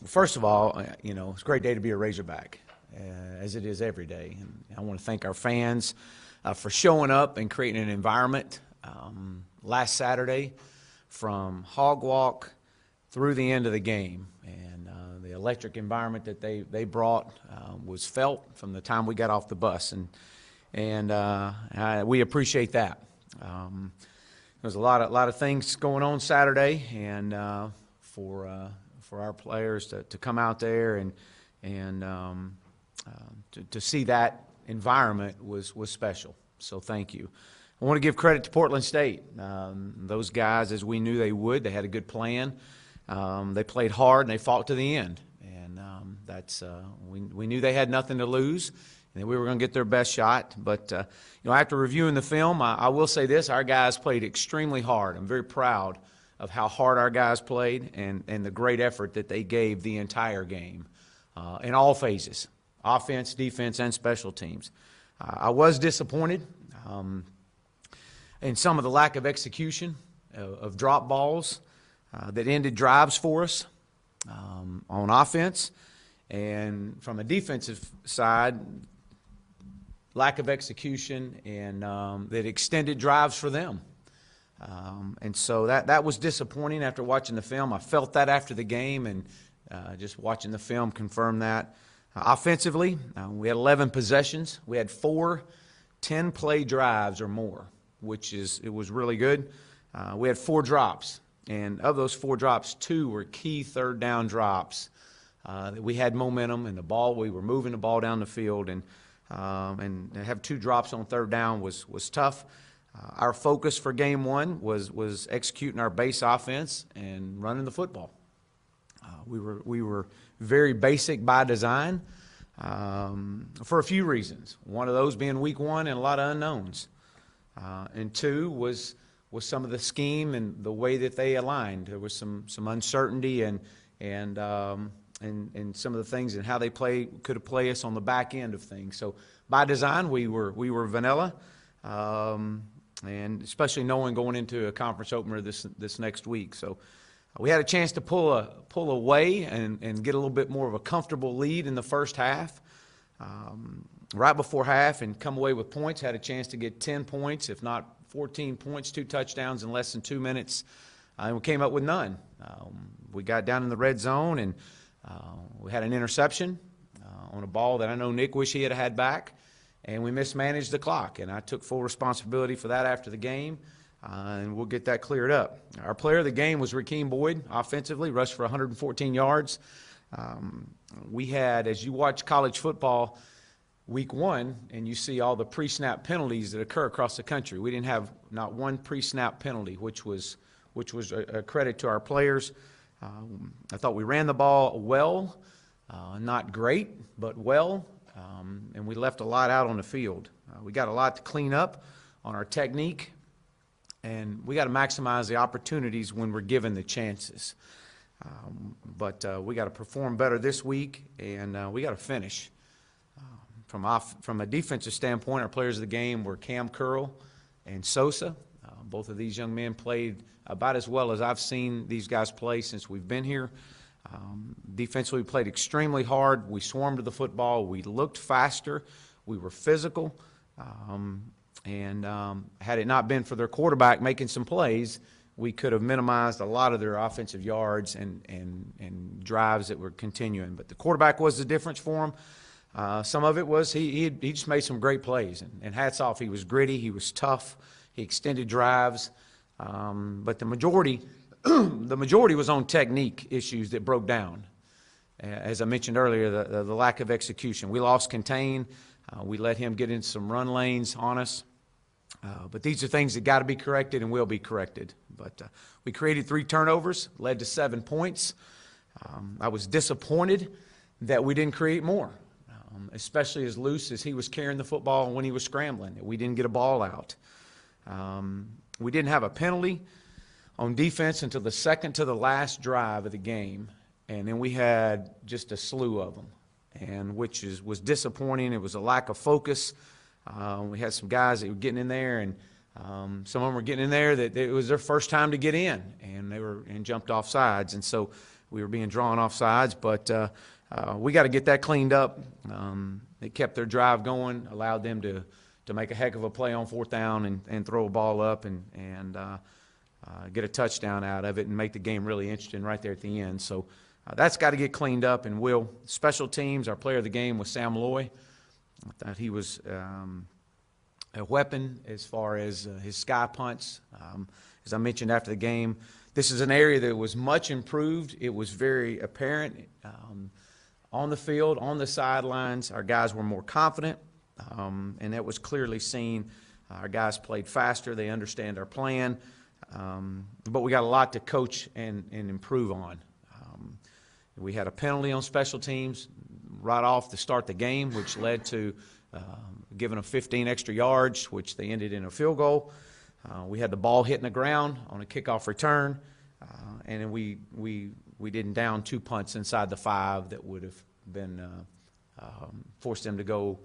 First of all, it's a great day to be a Razorback, as it is every day. And I want to thank our fans for showing up and creating an environment last Saturday from hog walk through the end of the game. And the electric environment that they brought was felt from the time we got off the bus. And we appreciate that. There's a lot of things going on Saturday, and for our players to come out there and to see that environment was special. So thank you. I want to give credit to Portland State. Those guys, as we knew they would, they had a good plan. They played hard and they fought to the end, and we knew they had nothing to lose, and we were going to get their best shot. But after reviewing the film, I will say this: our guys played extremely hard. I'm very proud of how hard our guys played and the great effort that they gave the entire game in all phases, offense, defense, and special teams. I was disappointed in some of the lack of execution of drop balls that ended drives for us on offense. And from a defensive side, lack of execution and that extended drives for them. And so that was disappointing after watching the film. I felt that after the game, and just watching the film confirmed that. Offensively, we had 11 possessions. We had 4 10-play drives or more, it was really good. We had 4 drops, and of those 4 drops, 2 were key third down drops. We had momentum, and we were moving the ball down the field, and to have 2 drops on third down was tough. Our focus for game 1 was executing our base offense and running the football. We were very basic by design for a few reasons. One of those being week 1 and a lot of unknowns, and 2 was some of the scheme and the way that they aligned. There was some uncertainty and some of the things and how they could play us on the back end of things. So by design, we were vanilla. And especially knowing going into a conference opener this next week. So we had a chance to pull away and get a little bit more of a comfortable lead in the first half. Right before half, and come away with points, had a chance to get 10 points, if not 14 points, 2 touchdowns in less than 2 minutes, and we came up with none. We got down in the red zone, and we had an interception on a ball that I know Nick wished he had had back. And we mismanaged the clock, and I took full responsibility for that after the game, and we'll get that cleared up. Our player of the game was Rakeem Boyd, offensively, rushed for 114 yards. We had, as you watch college football week 1, and you see all the pre-snap penalties that occur across the country, we didn't have not one pre-snap penalty, which was a credit to our players. I thought we ran the ball well, not great, but well. And we left a lot out on the field. We got a lot to clean up on our technique, and we got to maximize the opportunities when we're given the chances. But we got to perform better this week, and we got to finish. From a defensive standpoint, our players of the game were Cam Curl and Sosa. Both of these young men played about as well as I've seen these guys play since we've been here. Defensively, we played extremely hard. We swarmed to the football. We looked faster. We were physical. And had it not been for their quarterback making some plays, we could have minimized a lot of their offensive yards and drives that were continuing. But the quarterback was the difference for them. Some of it was he just made some great plays. And hats off. He was gritty. He was tough. He extended drives. But the majority was on technique issues that broke down. As I mentioned earlier, the lack of execution. We lost contain. We let him get into some run lanes on us. But these are things that got to be corrected and will be corrected. But we created 3 turnovers, led to 7 points. I was disappointed that we didn't create more, especially as loose as he was carrying the football when he was scrambling. We didn't get a ball out. We didn't have a penalty on defense until the second to the last drive of the game, and then we had just a slew of them, and which was disappointing. It was a lack of focus. We had some guys that were getting in there, and some of them were getting in there that it was their first time to get in, and they jumped off sides. And so we were being drawn off sides, but we got to get that cleaned up. It kept their drive going, allowed them to make a heck of a play on 4th down and throw a ball up and get a touchdown out of it and make the game really interesting right there at the end. So that's got to get cleaned up, and will. Special teams, our player of the game was Sam Loy. I thought he was a weapon as far as his sky punts. As I mentioned after the game, this is an area that was much improved. It was very apparent on the field, on the sidelines. Our guys were more confident, and that was clearly seen. Our guys played faster. They understand our plan. But we got a lot to coach and improve on. We had a penalty on special teams right off to start the game, which led to giving them 15 extra yards, which they ended in a field goal. We had the ball hitting the ground on a kickoff return, and then we didn't down 2 punts inside the 5 that would have been forced them to go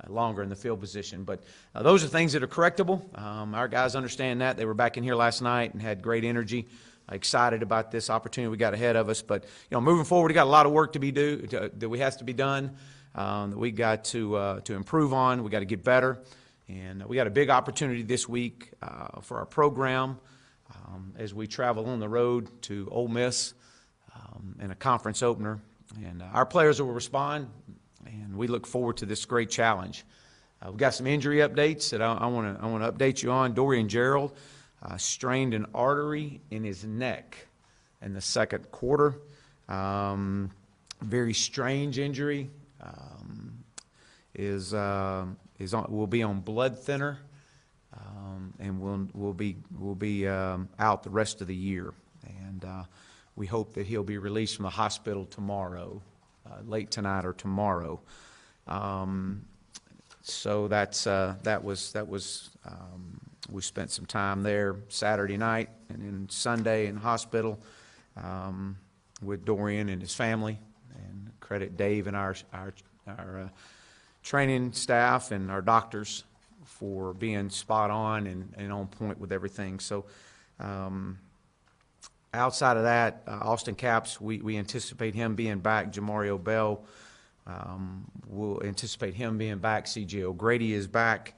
longer in the field position. But those are things that are correctable. Our guys understand that. They were back in here last night and had great energy, excited about this opportunity we got ahead of us. But moving forward, we got a lot of work to be that has to be done, that we got to improve on. We got to get better, and we got a big opportunity this week for our program as we travel on the road to Ole Miss in a conference opener. And our players will respond, and we look forward to this great challenge. We've got some injury updates that I want to update you on. Dorian Gerald strained an artery in his neck in the second quarter. Very strange injury. Will be on blood thinner, and will be out the rest of the year. And we hope that he'll be released from the hospital tomorrow, late tonight or tomorrow. So that was. We spent some time there Saturday night and then Sunday in hospital with Dorian and his family. And credit Dave and our training staff and our doctors for being spot on and on point with everything. So outside of that, Austin Capps, we anticipate him being back. Jamario Bell, we'll anticipate him being back. C.J. O'Grady is back.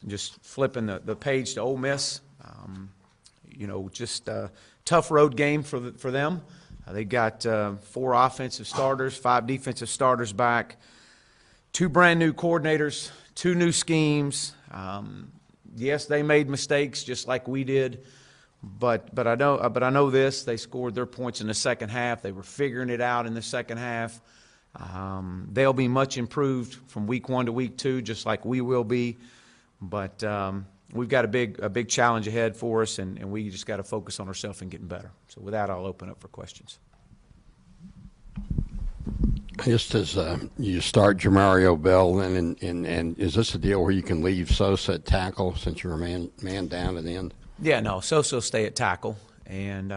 Just flipping the page to Ole Miss, just a tough road game for them. They got 4 offensive starters, 5 defensive starters back, 2 brand new coordinators, 2 new schemes. Yes, they made mistakes just like we did, but I know this. They scored their points in the second half. They were figuring it out in the second half. They'll be much improved from week 1 to week 2, just like we will be. But we've got a big challenge ahead for us, and we just got to focus on ourselves and getting better. So with that, I'll open up for questions. Just as you start Jamario Bell, and is this a deal where you can leave Sosa at tackle since you're a man down at the end? Yeah, no, Sosa will stay at tackle, and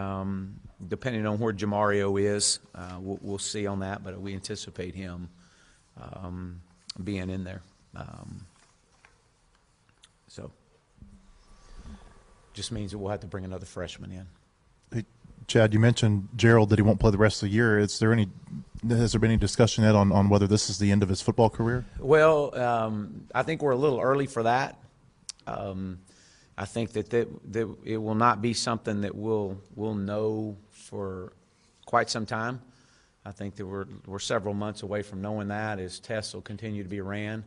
depending on where Jamario is, we'll see on that, but we anticipate him being in there. So just means that we'll have to bring another freshman in. Hey, Chad, you mentioned Gerald that he won't play the rest of the year. Has there been any discussion yet on whether this is the end of his football career? Well, I think we're a little early for that. I think that it will not be something that we'll know for quite some time. I think that we're several months away from knowing that, as tests will continue to be ran.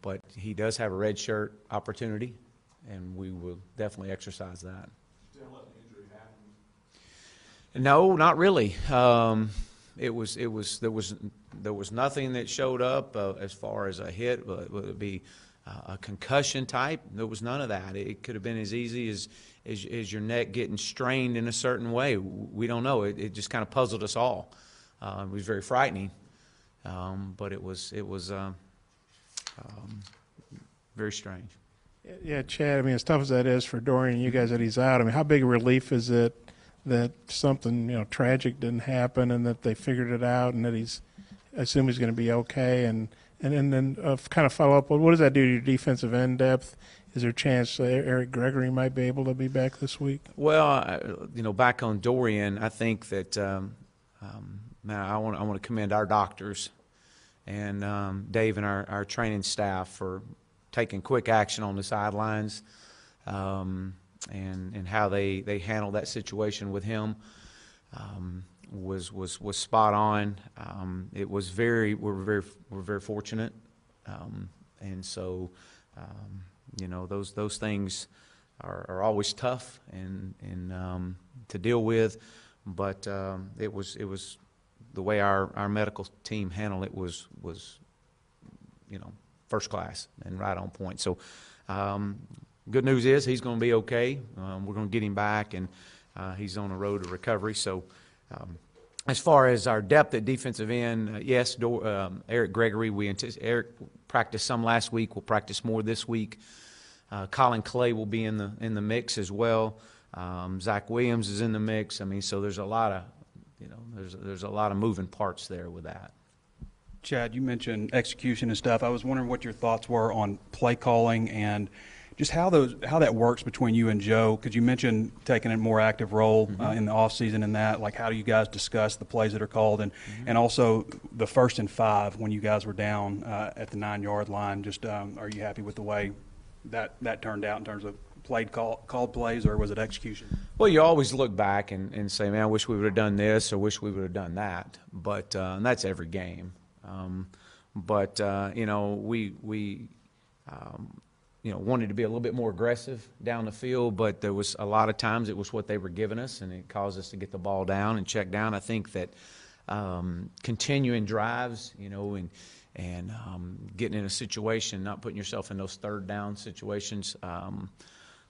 But he does have a red shirt opportunity, and we will definitely exercise that. Still let the injury happen? No, not really. There was nothing that showed up as far as a hit, whether it be a concussion type. There was none of that. It could have been as easy as your neck getting strained in a certain way. We don't know. It just kind of puzzled us all. It was very frightening, but it was very strange. Yeah, Chad, I mean, as tough as that is for Dorian, you guys that he's out, I mean, how big a relief is it that something, tragic didn't happen and that they figured it out and that I assume he's going to be okay? And then kind of follow up, what does that do to your defensive end depth? Is there a chance Eric Gregory might be able to be back this week? Well, back on Dorian, I think that man, I want to commend our doctors and Dave and our training staff for taking quick action on the sidelines, and how they handled that situation with him was spot on. It was we're very fortunate, and so those things are always tough and to deal with, but it was the way our medical team handled it was first class and right on point. So good news is he's going to be okay. We're going to get him back, and he's on the road to recovery. So as far as our depth at defensive end, yes, Eric Gregory, Eric practiced some last week. We'll practice more this week. Colin Clay will be in the mix as well. Zach Williams is in the mix. I mean, so there's a lot of there's a lot of moving parts there with that. Chad, you mentioned execution and stuff. I was wondering what your thoughts were on play calling and just how that works between you and Joe, because you mentioned taking a more active role in the offseason and that. Like, how do you guys discuss the plays that are called, and also the 1st and 5 when you guys were down at the 9-yard line? Just are you happy with the way that turned out in terms of called plays, or was it execution? Well, you always look back and say, man, I wish we would have done this or wish we would have done that. But and that's every game. We wanted to be a little bit more aggressive down the field, but there was a lot of times it was what they were giving us, and it caused us to get the ball down and check down. I think that continuing drives, and getting in a situation, not putting yourself in those 3rd down situations,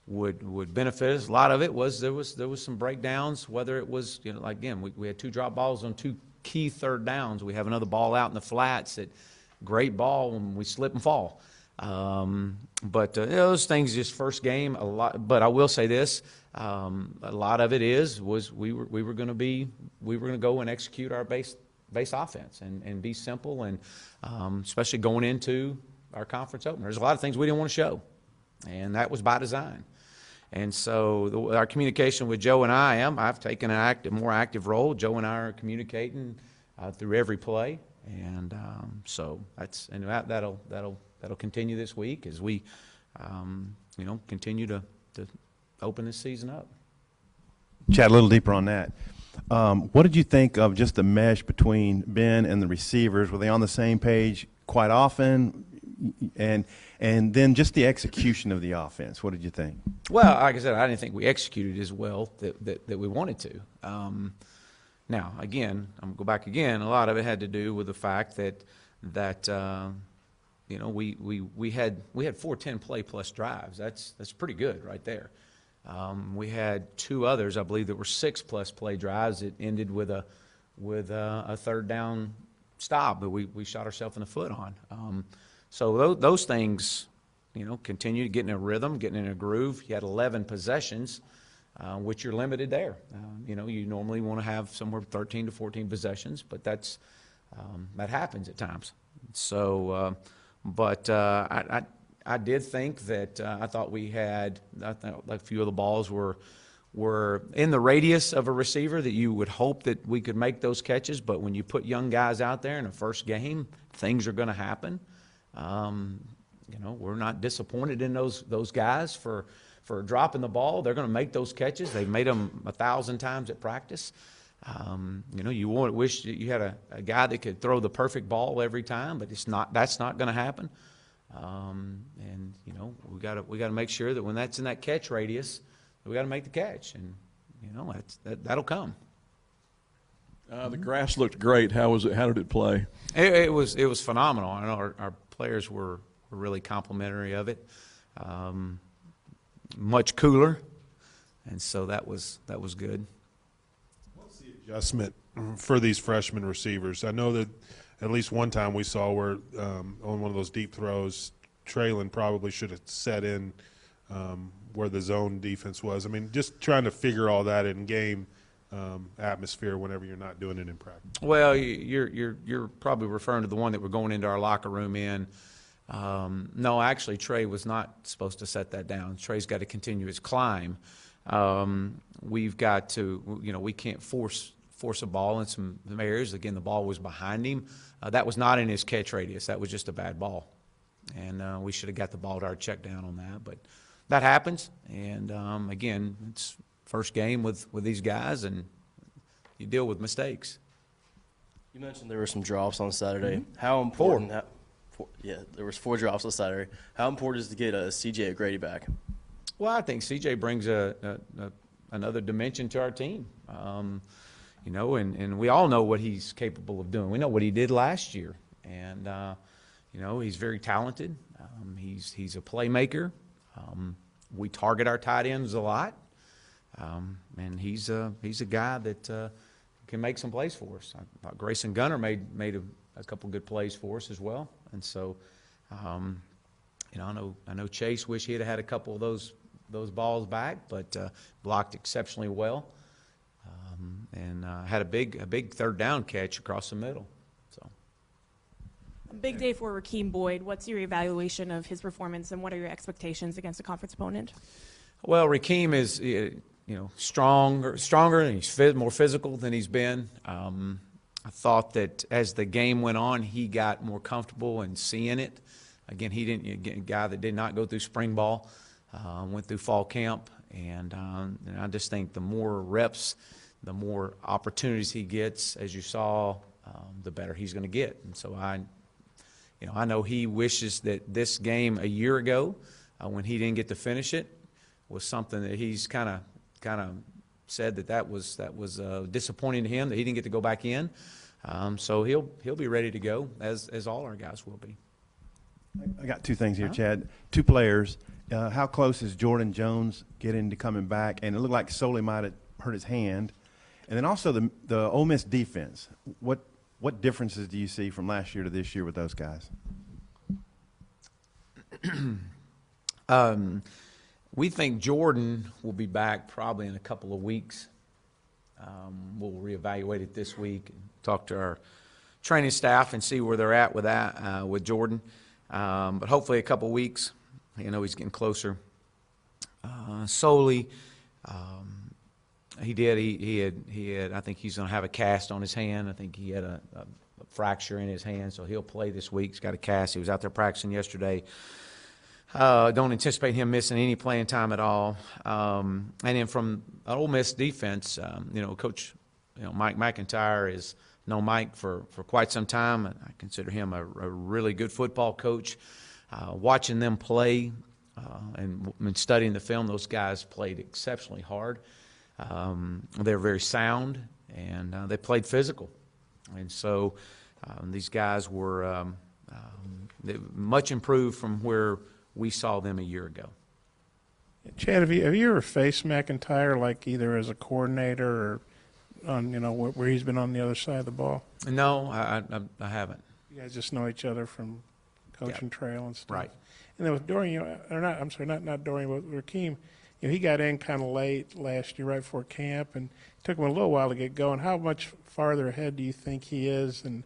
would benefit us. A lot of it was there was some breakdowns, whether it was again we had 2 drop balls on 2 key 3rd downs. We have another ball out in the flats, that great ball when we slip and fall. But those things just first game a lot. But I will say this: a lot of it was we were going to go and execute our base offense and be simple, and especially going into our conference opener. There's a lot of things we didn't want to show, and that was by design. And so our communication with Joe and I've taken a more active role. Joe and I are communicating through every play, and so that'll continue this week as we continue to open this season up. Chad, a little deeper on that. What did you think of just the mesh between Ben and the receivers? Were they on the same page quite often? And then just the execution of the offense. What did you think? Well, like I said, I didn't think we executed as well that we wanted to. Now, again, I'm going to go back again. A lot of it had to do with the fact that we had 4 10-play plus drives. That's pretty good right there. We had 2 others, I believe, that were 6+ play drives that ended with a 3rd down stop that we shot ourselves in the foot on. So those things, continue to get in a rhythm, getting in a groove. You had 11 possessions, which you're limited there. You normally want to have somewhere 13 to 14 possessions, but that happens at times. So, but I did think that I thought we had a few of the balls were in the radius of a receiver that you would hope that we could make those catches. But when you put young guys out there in the first game, things are going to happen. We're not disappointed in those guys for dropping the ball. They're going to make those catches. They've made them 1,000 times at practice. You wish that you had a guy that could throw the perfect ball every time, but that's not going to happen. We got to make sure that when that's in that catch radius, we got to make the catch, and that'll come. The grass looked great. How was it? How did it play? It was phenomenal. I know our players were really complimentary of it. Much cooler, and so that was good. What's the adjustment for these freshman receivers? I know that at least one time we saw where on one of those deep throws, Traylon probably should have set in where the zone defense was. I mean, just trying to figure all that in game atmosphere whenever you're not doing it in practice. Well, you're probably referring to the one that we're going into our locker room in. No, actually, Trey was not supposed to set that down. Trey's got to continue his climb. We've got to, we can't force a ball in some areas. Again, the ball was behind him. That was not in his catch radius. That was just a bad ball. And we should have got the ball to our check down on that. But that happens. And, again, it's first game with these guys, and you deal with mistakes. You mentioned there were some drops on Saturday. How important? There was 4 drops on Saturday. How important is to get CJ Grady back? Well, I think CJ brings another dimension to our team. And we all know what he's capable of doing. We know what he did last year, and he's very talented. He's a playmaker. We target our tight ends a lot, and he's a guy that can make some plays for us. I thought Grayson Gunner made a couple good plays for us as well, and so I know Chase wish he'd have had a couple of those balls back, but blocked exceptionally well, and had a big third down catch across the middle. So a big day for Rakeem Boyd. What's your evaluation of his performance, and what are your expectations against a conference opponent? Well, Rakeem is stronger, and he's more physical than he's been. I thought that as the game went on, he got more comfortable and seeing it. Again, a guy that did not go through spring ball, went through fall camp, and I just think the more reps, the more opportunities he gets, as you saw, the better he's going to get. And so I know he wishes that this game a year ago, when he didn't get to finish it, was something that he's kind of said that was disappointing to him that he didn't get to go back in. So he'll be ready to go, as all our guys will be. I got 2 things here, Chad. 2 players. How close is Jordan Jones getting to coming back? And it looked like Soli might have hurt his hand. And then also the Ole Miss defense. What differences do you see from last year to this year with those guys? We think Jordan will be back probably in a couple of weeks. We'll reevaluate it this week and talk to our training staff and see where they're at with that, with Jordan. But hopefully a couple of weeks. He's getting closer. Soli, he had. I think he's going to have a cast on his hand. I think he had a fracture in his hand, so he'll play this week. He's got a cast. He was out there practicing yesterday. Don't anticipate him missing any playing time at all. And then from an Ole Miss defense, Coach, Mike McIntyre is known Mike for quite some time. I consider him a really good football coach. Watching them play and studying the film, those guys played exceptionally hard. They're very sound, and they played physical. And so these guys were much improved from where we saw them a year ago. Chad, have you ever faced McIntyre, like either as a coordinator or on where he's been on the other side of the ball? No, I haven't. You guys just know each other from coaching trail and stuff. Right. And then with Dorian, not Dorian, but Rakeem, he got in kind of late last year, right before camp, and it took him a little while to get going. How much farther ahead do you think he is? And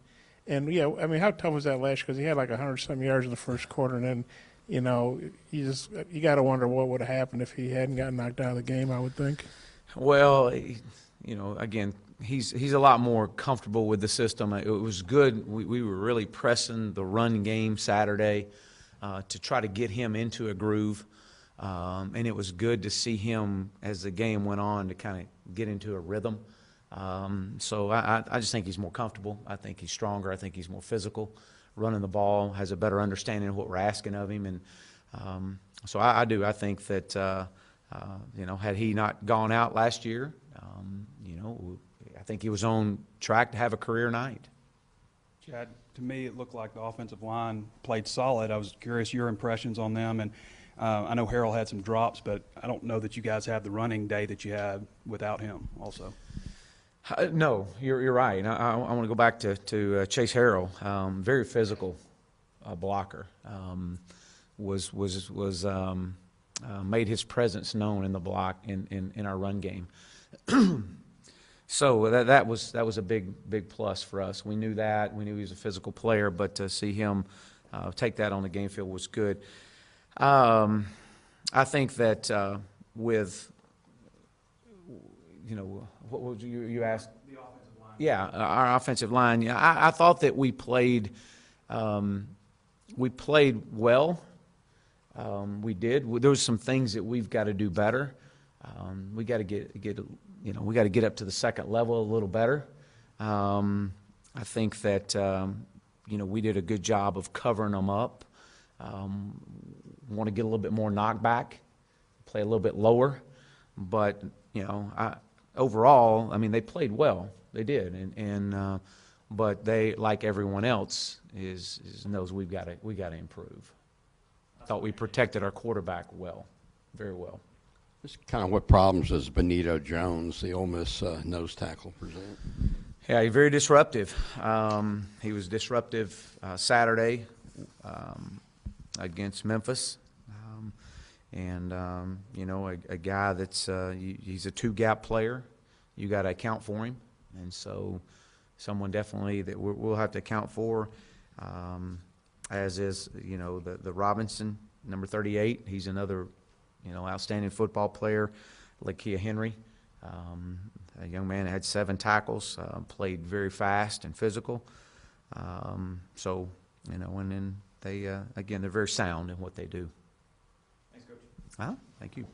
how tough was that last year? Because he had like 100-some yards in the first quarter, and then you got to wonder what would have happened if he hadn't gotten knocked out of the game, I would think. Well, again, he's a lot more comfortable with the system. It was good. We were really pressing the run game Saturday to try to get him into a groove. And it was good to see him as the game went on to kind of get into a rhythm. So I just think he's more comfortable. I think he's stronger. I think he's more physical. Running the ball, has a better understanding of what we're asking of him. And so I do. I think that, had he not gone out last year, I think he was on track to have a career night. Chad, to me, it looked like the offensive line played solid. I was curious your impressions on them. And I know Harrell had some drops, but I don't know that you guys have the running day that you had without him also. No, you're right. I want to go back to Chase Harrell. Very physical blocker. Was made his presence known in the block in our run game. So that was a big plus for us. We knew that. We knew he was a physical player, but to see him take that on the game field was good. I think that with, what was you asked? The offensive line. Yeah, our offensive line. Yeah, I thought that we played well. We did. There was some things that we've got to do better. We got to we got to get up to the second level a little better. I think that we did a good job of covering them up. Want to get a little bit more knockback, play a little bit lower, but overall, I mean, they played well. They did, but they, like everyone else, knows we got to improve. I thought we protected our quarterback well, very well. Just kind of what problems does Benito Jones, the Ole Miss nose tackle, present? Yeah, he's very disruptive. He was disruptive Saturday against Memphis. A guy that's he's a two-gap player. You got to account for him, and so someone definitely that we'll have to account for. As is the Robinson, number 38. He's another outstanding football player. Lakia Henry, a young man that had 7 tackles, played very fast and physical. And then they again they're very sound in what they do. Thanks, Coach. Thank you.